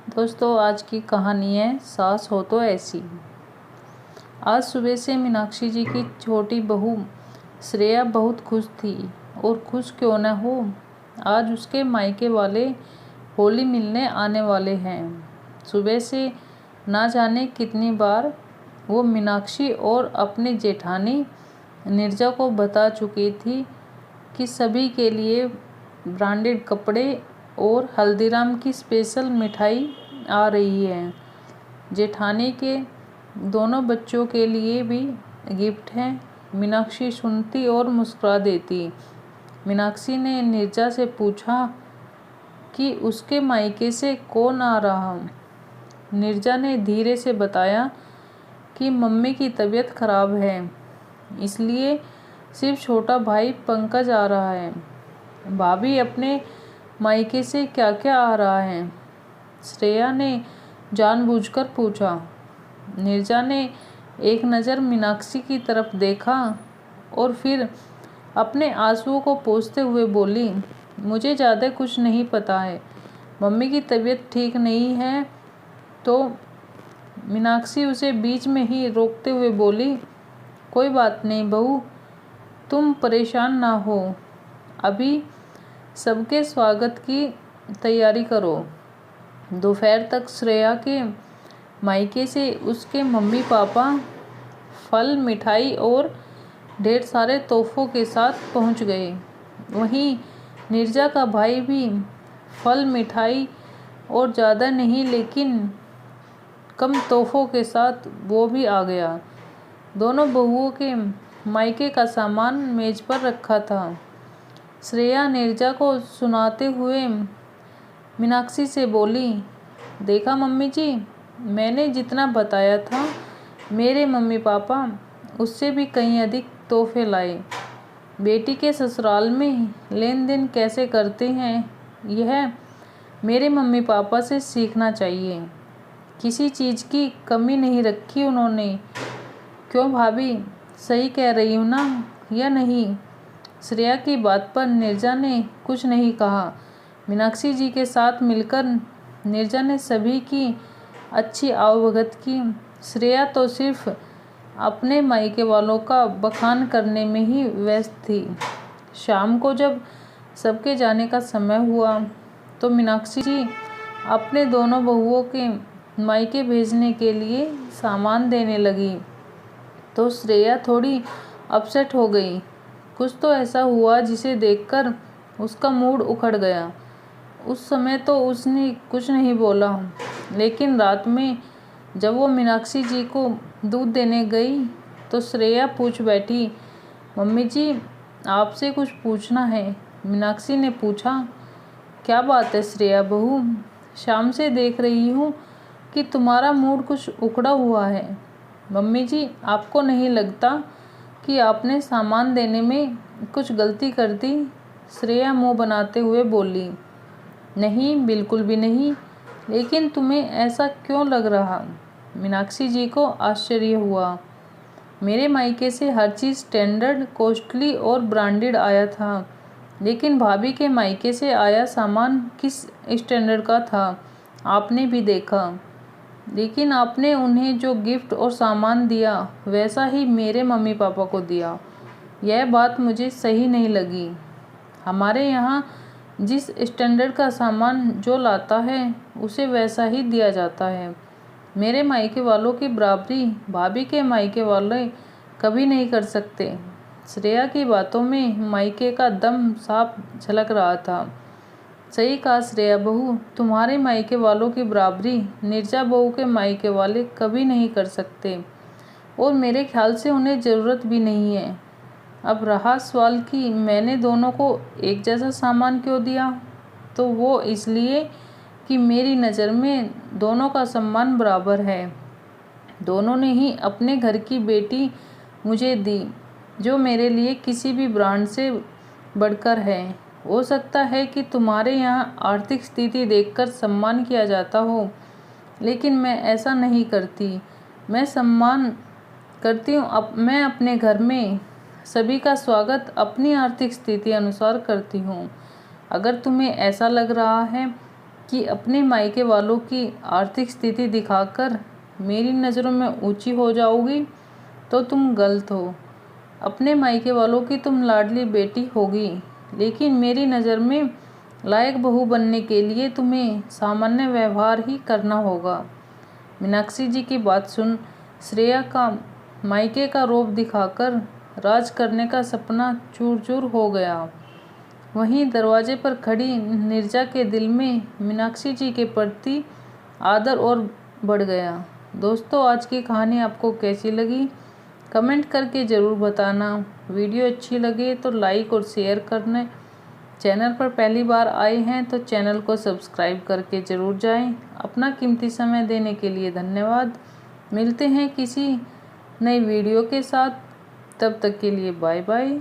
दोस्तों, आज की कहानी है सास हो तो ऐसी। आज सुबह से मीनाक्षी जी की छोटी बहू श्रेया बहुत खुश थी। और खुश क्यों न हो, आज उसके मायके वाले होली मिलने आने वाले हैं। सुबह से ना जाने कितनी बार वो मीनाक्षी और अपनी जेठानी नीरजा को बता चुकी थी कि सभी के लिए ब्रांडेड कपड़े और हल्दीराम की स्पेशल मिठाई आ रही है। जेठानी के दोनों बच्चों के लिए भी गिफ्ट है। मीनाक्षी सुनती और मुस्कुरा देती। मीनाक्षी ने नीरजा से पूछा कि उसके मायके से कौन आ रहा। नीरजा ने धीरे से बताया कि मम्मी की तबीयत खराब है, इसलिए सिर्फ छोटा भाई पंकज आ रहा है। भाभी अपने मायके से क्या क्या आ रहा है? श्रेया ने जानबूझकर पूछा। नीरजा ने एक नज़र मीनाक्षी की तरफ देखा और फिर अपने आंसुओं को पोंछते हुए बोली, मुझे ज़्यादा कुछ नहीं पता है। मम्मी की तबीयत ठीक नहीं है। तो मीनाक्षी उसे बीच में ही रोकते हुए बोली, कोई बात नहीं बहू, तुम परेशान ना हो। अभी सबके स्वागत की तैयारी करो। दोपहर तक श्रेया के मायके से उसके मम्मी पापा फल, मिठाई और ढेर सारे तोहफों के साथ पहुंच गए। वहीं नीरजा का भाई भी फल, मिठाई और ज़्यादा नहीं लेकिन कम तोहफों के साथ वो भी आ गया। दोनों बहुओं के मायके का सामान मेज पर रखा था। श्रेया नीरजा को सुनाते हुए मीनाक्षी से बोली, देखा मम्मी जी, मैंने जितना बताया था मेरे मम्मी पापा उससे भी कहीं अधिक तोहफे लाए। बेटी के ससुराल में लेन देन कैसे करते हैं, यह मेरे मम्मी पापा से सीखना चाहिए। किसी चीज़ की कमी नहीं रखी उन्होंने। क्यों भाभी, सही कह रही हूँ ना या नहीं? श्रेया की बात पर नीरजा ने कुछ नहीं कहा। मीनाक्षी जी के साथ मिलकर नीरजा ने सभी की अच्छी आवभगत की। श्रेया तो सिर्फ अपने मायके वालों का बखान करने में ही व्यस्त थी। शाम को जब सबके जाने का समय हुआ तो मीनाक्षी जी अपने दोनों बहुओं के मायके भेजने के लिए सामान देने लगी तो श्रेया थोड़ी अपसेट हो गई। कुछ तो ऐसा हुआ जिसे देखकर उसका मूड उखड़ गया। उस समय तो उसने कुछ नहीं बोला, लेकिन रात में जब वो मीनाक्षी जी को दूध देने गई तो श्रेया पूछ बैठी, मम्मी जी आपसे कुछ पूछना है। मीनाक्षी ने पूछा, क्या बात है श्रेया बहू, शाम से देख रही हूँ कि तुम्हारा मूड कुछ उखड़ा हुआ है। मम्मी जी, आपको नहीं लगता कि आपने सामान देने में कुछ गलती कर दी? श्रेया मुंह बनाते हुए बोली, नहीं बिल्कुल भी नहीं, लेकिन तुम्हें ऐसा क्यों लग रहा? मीनाक्षी जी को आश्चर्य हुआ। मेरे मायके से हर चीज़ स्टैंडर्ड, कॉस्टली और ब्रांडेड आया था, लेकिन भाभी के मायके से आया सामान किस स्टैंडर्ड का था आपने भी देखा। लेकिन आपने उन्हें जो गिफ्ट और सामान दिया वैसा ही मेरे मम्मी पापा को दिया। यह बात मुझे सही नहीं लगी। हमारे यहाँ जिस स्टैंडर्ड का सामान जो लाता है उसे वैसा ही दिया जाता है। मेरे मायके वालों की बराबरी भाभी के मायके वाले कभी नहीं कर सकते। श्रेया की बातों में मायके का दम साफ झलक रहा था। सही कहा श्रेया बहू, तुम्हारे मायके वालों की बराबरी नीरजा बहू के मायके वाले कभी नहीं कर सकते और मेरे ख्याल से उन्हें ज़रूरत भी नहीं है। अब रहा सवाल कि मैंने दोनों को एक जैसा सामान क्यों दिया, तो वो इसलिए कि मेरी नज़र में दोनों का सम्मान बराबर है। दोनों ने ही अपने घर की बेटी मुझे दी, जो मेरे लिए किसी भी ब्रांड से बढ़कर है। हो सकता है कि तुम्हारे यहाँ आर्थिक स्थिति देखकर सम्मान किया जाता हो, लेकिन मैं ऐसा नहीं करती। मैं सम्मान करती हूँ मैं अपने घर में सभी का स्वागत अपनी आर्थिक स्थिति अनुसार करती हूँ। अगर तुम्हें ऐसा लग रहा है कि अपने मायके वालों की आर्थिक स्थिति दिखाकर मेरी नज़रों में ऊंची हो जाओगी तो तुम गलत हो। अपने मायके वालों की तुम लाडली बेटी होगी, लेकिन मेरी नज़र में लायक बहू बनने के लिए तुम्हें सामान्य व्यवहार ही करना होगा। मीनाक्षी जी की बात सुन श्रेया का मायके का रोब दिखाकर राज करने का सपना चूर चूर हो गया। वहीं दरवाजे पर खड़ी नीरजा के दिल में मीनाक्षी जी के प्रति आदर और बढ़ गया। दोस्तों, आज की कहानी आपको कैसी लगी कमेंट करके ज़रूर बताना। वीडियो अच्छी लगे तो लाइक और शेयर करना। चैनल पर पहली बार आए हैं तो चैनल को सब्सक्राइब करके ज़रूर जाएं। अपना कीमती समय देने के लिए धन्यवाद। मिलते हैं किसी नई वीडियो के साथ, तब तक के लिए बाय बाय।